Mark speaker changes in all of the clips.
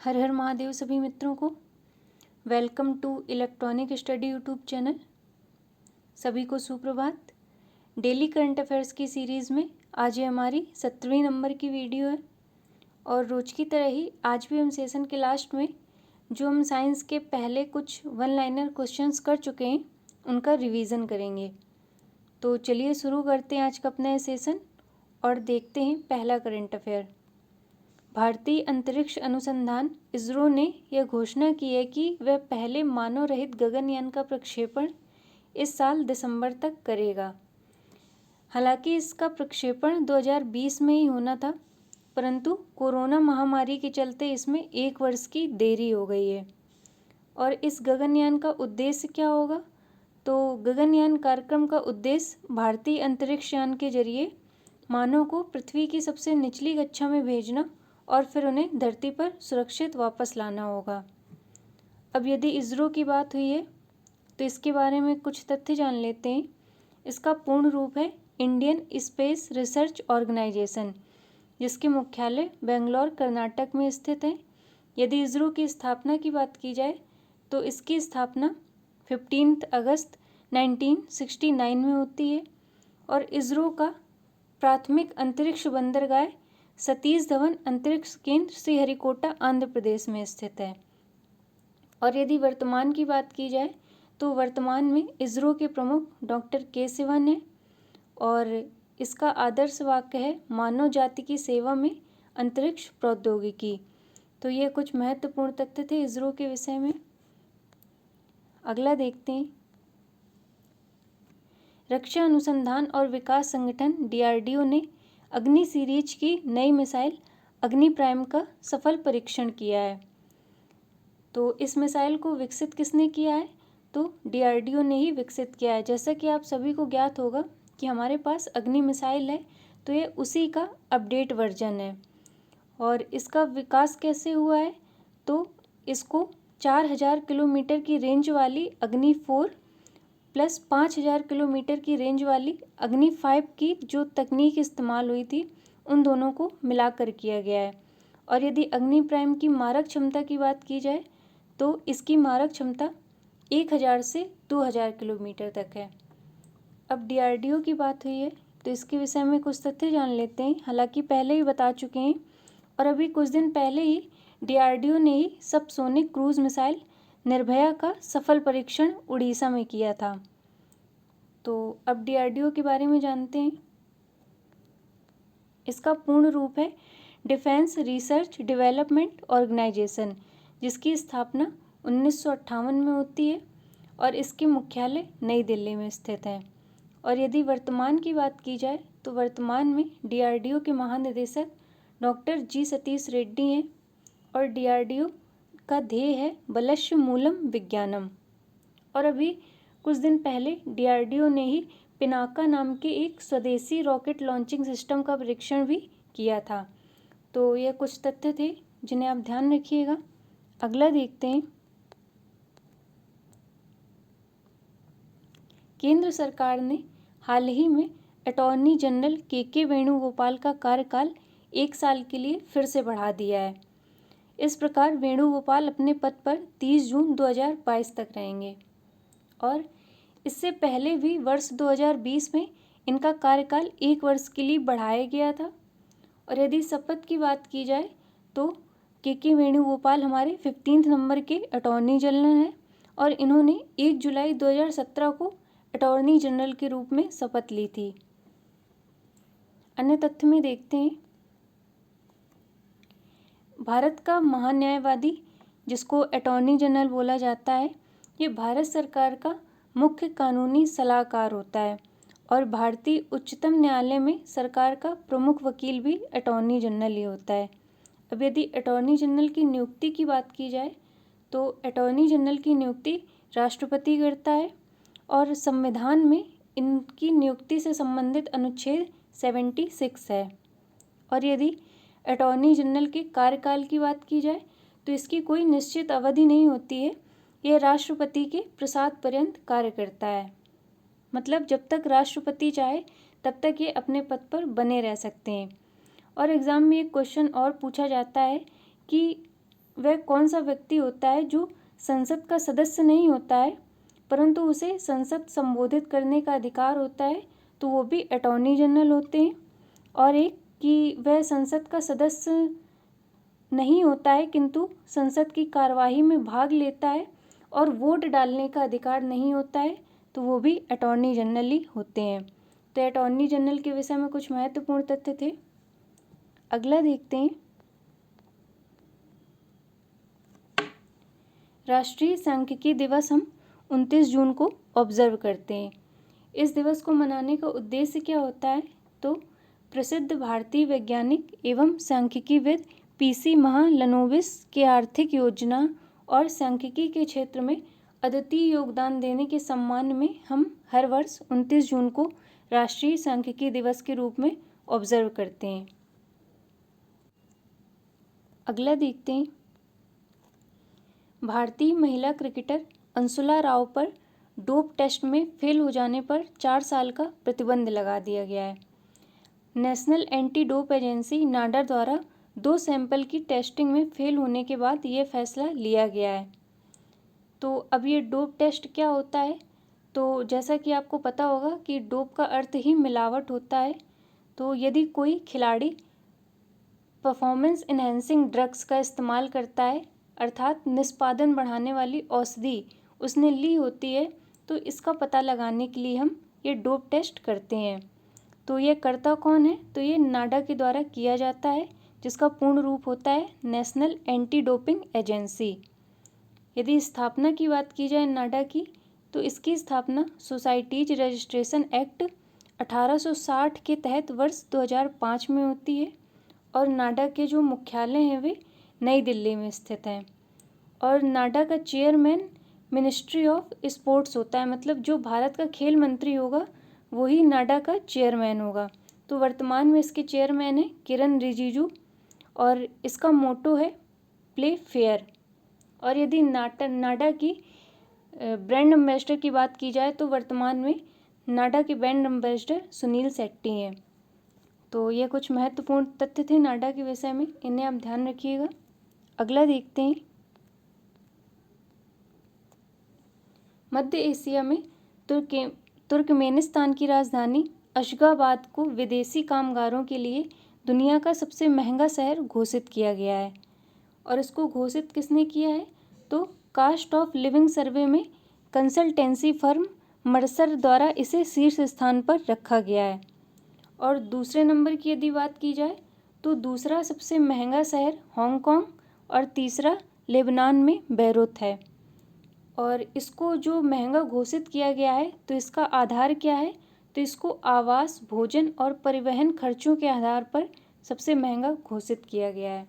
Speaker 1: हर हर महादेव सभी मित्रों को welcome to electronic study YouTube channel. सभी को सुप्रभात। डेली करंट अफेयर्स की सीरीज़ में आज ये हमारी 17वीं नंबर की वीडियो है और रोज की तरह ही आज भी हम सेशन के लास्ट में जो हम साइंस के पहले कुछ वन लाइनर क्वेश्चंस कर चुके हैं उनका रिवीजन करेंगे। तो चलिए शुरू करते हैं आज का अपना ये सेशन और देखते हैं पहला करंट अफेयर। भारतीय अंतरिक्ष अनुसंधान इसरो ने यह घोषणा की है कि वह पहले मानव रहित गगनयान का प्रक्षेपण इस साल दिसंबर तक करेगा। हालांकि इसका प्रक्षेपण 2020 में ही होना था, परंतु कोरोना महामारी के चलते इसमें 1 वर्ष की देरी हो गई है। और इस गगनयान का उद्देश्य क्या होगा? तो गगनयान कार्यक्रम का उद्देश्य भारतीय अंतरिक्ष यान के जरिए मानव को पृथ्वी की सबसे निचली कक्षा में भेजना और फिर उन्हें धरती पर सुरक्षित वापस लाना होगा। अब यदि इसरो की बात हुई है तो इसके बारे में कुछ तथ्य जान लेते हैं। इसका पूर्ण रूप है इंडियन स्पेस रिसर्च ऑर्गेनाइजेशन, जिसके मुख्यालय बेंगलोर कर्नाटक में स्थित है। यदि इसरो की स्थापना की बात की जाए तो इसकी स्थापना 15 अगस्त 1969 में होती है और इसरो का प्राथमिक अंतरिक्ष बंदरगाह सतीश धवन अंतरिक्ष केंद्र श्रीहरिकोटा आंध्र प्रदेश में स्थित है। और यदि वर्तमान की बात की जाए तो वर्तमान में इसरो के प्रमुख डॉक्टर के सिवन हैं और इसका आदर्श वाक्य है मानव जाति की सेवा में अंतरिक्ष प्रौद्योगिकी। तो ये कुछ महत्वपूर्ण तथ्य थे इसरो के विषय में। अगला देखते हैं। रक्षा अनुसंधान और विकास संगठन DRDO ने अग्नि सीरीज की नई मिसाइल अग्नि प्राइम का सफल परीक्षण किया है। तो इस मिसाइल को विकसित किसने किया है? तो DRDO ने ही विकसित किया है। जैसा कि आप सभी को ज्ञात होगा कि हमारे पास अग्नि मिसाइल है, तो ये उसी का अपडेट वर्जन है। और इसका विकास कैसे हुआ है? तो इसको 4000 किलोमीटर की रेंज वाली अग्नि 4 प्लस 5000 किलोमीटर की रेंज वाली अग्नि 5 की जो तकनीक इस्तेमाल हुई थी उन दोनों को मिलाकर किया गया है। और यदि अग्नि प्राइम की मारक क्षमता की बात की जाए तो इसकी मारक क्षमता 1000 से 2000 किलोमीटर तक है। अब DRDO की बात हुई है तो इसके विषय में कुछ तथ्य जान लेते हैं। हालांकि पहले ही बता चुके हैं और अभी कुछ दिन पहले ही DRDO ने ही सबसोनिक क्रूज मिसाइल निर्भया का सफल परीक्षण उड़ीसा में किया था। तो अब DRDO के बारे में जानते हैं। इसका पूर्ण रूप है डिफेंस रिसर्च डेवलपमेंट ऑर्गेनाइजेशन, जिसकी स्थापना 1958 में होती है और इसके मुख्यालय नई दिल्ली में स्थित है। और यदि वर्तमान की बात की जाए तो वर्तमान में DRDO के महानिदेशक डॉक्टर G सतीश रेड्डी हैं और DRDO का ध्येय है बलश्य मूलम विज्ञानम। और अभी कुछ दिन पहले DRDO ने ही पिनाका नाम के एक स्वदेशी रॉकेट लॉन्चिंग सिस्टम का परीक्षण भी किया था। तो ये कुछ तथ्य थे जिन्हें आप ध्यान रखिएगा। अगला देखते हैं। केंद्र सरकार ने हाल ही में अटॉर्नी जनरल KK वेणुगोपाल का कार्यकाल 1 साल के लिए फिर से बढ़ा दिया है। इस प्रकार वेणुगोपाल अपने पद पर 30 जून 2022 तक रहेंगे और इससे पहले भी वर्ष 2020 में इनका कार्यकाल 1 वर्ष के लिए बढ़ाया गया था। और यदि शपथ की बात की जाए तो KK वेणुगोपाल हमारे 15 नंबर के अटॉर्नी जनरल हैं और इन्होंने 1 जुलाई 2017 को अटॉर्नी जनरल के रूप में शपथ ली थी। अन्य तथ्य में देखते हैं। भारत का महान्यायवादी, जिसको अटॉर्नी जनरल बोला जाता है, ये भारत सरकार का मुख्य कानूनी सलाहकार होता है और भारतीय उच्चतम न्यायालय में सरकार का प्रमुख वकील भी अटॉर्नी जनरल ही होता है। अब यदि अटॉर्नी जनरल की नियुक्ति की बात की जाए तो अटॉर्नी जनरल की नियुक्ति राष्ट्रपति करता है और संविधान में इनकी नियुक्ति से संबंधित अनुच्छेद 76 है। और यदि अटॉर्नी जनरल के कार्यकाल की बात की जाए तो इसकी कोई निश्चित अवधि नहीं होती है। यह राष्ट्रपति के प्रसाद पर्यंत कार्य करता है। मतलब जब तक राष्ट्रपति चाहे तब तक ये अपने पद पर बने रह सकते हैं। और एग्ज़ाम में एक क्वेश्चन और पूछा जाता है कि वह कौन सा व्यक्ति होता है जो संसद का सदस्य नहीं होता है परंतु उसे संसद संबोधित करने का अधिकार होता है, तो वो भी अटॉर्नी जनरल होते हैं। और एक कि वह संसद का सदस्य नहीं होता है किंतु संसद की कार्यवाही में भाग लेता है और वोट डालने का अधिकार नहीं होता है, तो वो भी अटॉर्नी जनरल ही होते हैं। तो अटॉर्नी जनरल के विषय में कुछ महत्वपूर्ण तथ्य थे। अगला देखते हैं, राष्ट्रीय सांख्यिकी दिवस हम 29 जून को ऑब्जर्व करते हैं। इस दिवस को मनाने का उद्देश्य क्या होता है, तो प्रसिद्ध भारतीय वैज्ञानिक एवं सांख्यिकीविद पीसी महालनोबिस के आर्थिक योजना और सांख्यिकी के क्षेत्र में अद्वितीय योगदान देने के सम्मान में हम हर वर्ष 29 जून को राष्ट्रीय सांख्यिकी दिवस के रूप में ऑब्जर्व करते हैं। अगला देखते हैं, भारतीय महिला क्रिकेटर अंशुला राव पर डोप टेस्ट में फेल हो जाने पर 4 साल का प्रतिबंध लगा दिया गया है। नेशनल एंटी डोप एजेंसी नाडा द्वारा 2 सैंपल की टेस्टिंग में फेल होने के बाद यह फैसला लिया गया है। तो अब ये डोप टेस्ट क्या होता है, तो जैसा कि आपको पता होगा कि डोप का अर्थ ही मिलावट होता है। तो यदि कोई खिलाड़ी परफॉर्मेंस इन्हेंसिंग ड्रग्स का इस्तेमाल करता है, अर्थात निष्पादन बढ़ाने वाली औषधि उसने ली होती है, तो इसका पता लगाने के लिए हम ये डोप टेस्ट करते हैं। तो ये करता कौन है, तो ये नाडा के द्वारा किया जाता है, जिसका पूर्ण रूप होता है नेशनल एंटी डोपिंग एजेंसी। यदि स्थापना की बात की जाए नाडा की, तो इसकी स्थापना सोसाइटीज रजिस्ट्रेशन एक्ट 1860 के तहत वर्ष 2005 में होती है और नाडा के जो मुख्यालय हैं वे नई दिल्ली में स्थित हैं। और नाडा का चेयरमैन मिनिस्ट्री ऑफ स्पोर्ट्स होता है, मतलब जो भारत का खेल मंत्री होगा वही नाडा का चेयरमैन होगा। तो वर्तमान में इसके चेयरमैन है किरण रिजिजू और इसका मोटो है प्ले फेयर। और यदि नाडा की ब्रांड एम्बेसडर की बात की जाए तो वर्तमान में नाडा के ब्रांड एम्बेसडर सुनील शेट्टी हैं। तो ये कुछ महत्वपूर्ण तथ्य थे नाडा के विषय में, इन्हें आप ध्यान रखिएगा। अगला देखते हैं, मध्य एशिया में तुर्कमेनिस्तान की राजधानी अशगाबाद को विदेशी कामगारों के लिए दुनिया का सबसे महंगा शहर घोषित किया गया है। और इसको घोषित किसने किया है, तो कास्ट ऑफ लिविंग सर्वे में कंसल्टेंसी फर्म मर्सर द्वारा इसे शीर्ष स्थान पर रखा गया है। और दूसरे नंबर की यदि बात की जाए तो दूसरा सबसे महंगा शहर हांगकांग और तीसरा लेबनान में बैरूत है। और इसको जो महंगा घोषित किया गया है तो इसका आधार क्या है, तो इसको आवास, भोजन और परिवहन खर्चों के आधार पर सबसे महंगा घोषित किया गया है।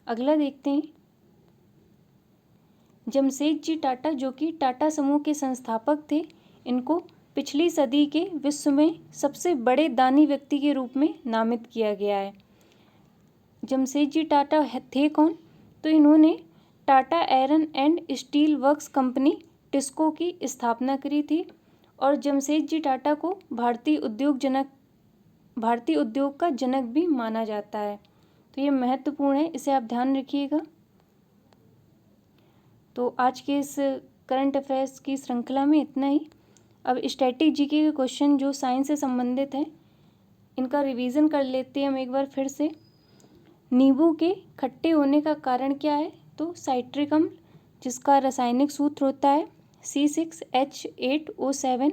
Speaker 1: अगला देखते हैं, जमशेदजी टाटा जो कि टाटा समूह के संस्थापक थे, इनको पिछली सदी के विश्व में सबसे बड़े दानी व्यक्ति के रूप में नामित किया गया है। जमशेदजी टाटा थे कौन, तो इन्होंने Tata iron and steel works company TISCO की स्थापना करी थी। और जमशेदजी टाटा को भारतीय उद्योग का जनक भी माना जाता है। तो ये महत्वपूर्ण है, इसे आप ध्यान रखिएगा। तो आज के इस करंट अफेयर्स की श्रृंखला में इतना ही। अब स्टैटिक जीके के क्वेश्चन जो साइंस से संबंधित हैं इनका रिवीजन कर लेते हैं हम एक बार फिर से। नींबू के खट्टे होने का कारण क्या है, तो साइट्रिक अम्ल, जिसका रासायनिक सूत्र होता है C6H8O7।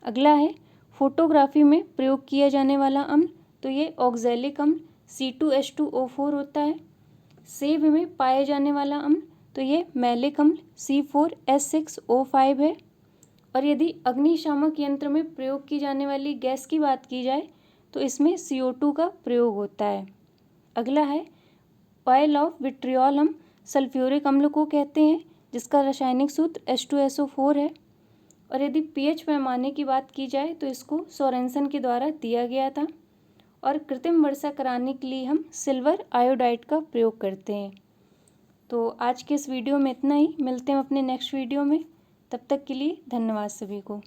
Speaker 1: अगला है फोटोग्राफी में प्रयोग किया जाने वाला अम्ल, तो ये ऑक्जेलिक अम्ल C2H2O4 होता है। सेब में पाए जाने वाला अम्ल, तो ये मैलिक अम्ल C4H6O5 है। और यदि अग्निशामक यंत्र में प्रयोग की जाने वाली गैस की बात की जाए तो इसमें CO2 का प्रयोग होता है। अगला है ऑयल ऑफ विट्रियोल हम सल्फ्यूरिक अम्ल को कहते हैं, जिसका रासायनिक सूत्र H2SO4 है। और यदि pH पैमाने की बात की जाए तो इसको सोरेनसन के द्वारा दिया गया था। और कृत्रिम वर्षा कराने के लिए हम सिल्वर आयोडाइड का प्रयोग करते हैं। तो आज के इस वीडियो में इतना ही, मिलते हैं अपने नेक्स्ट वीडियो में। तब तक के लिए धन्यवाद सभी को।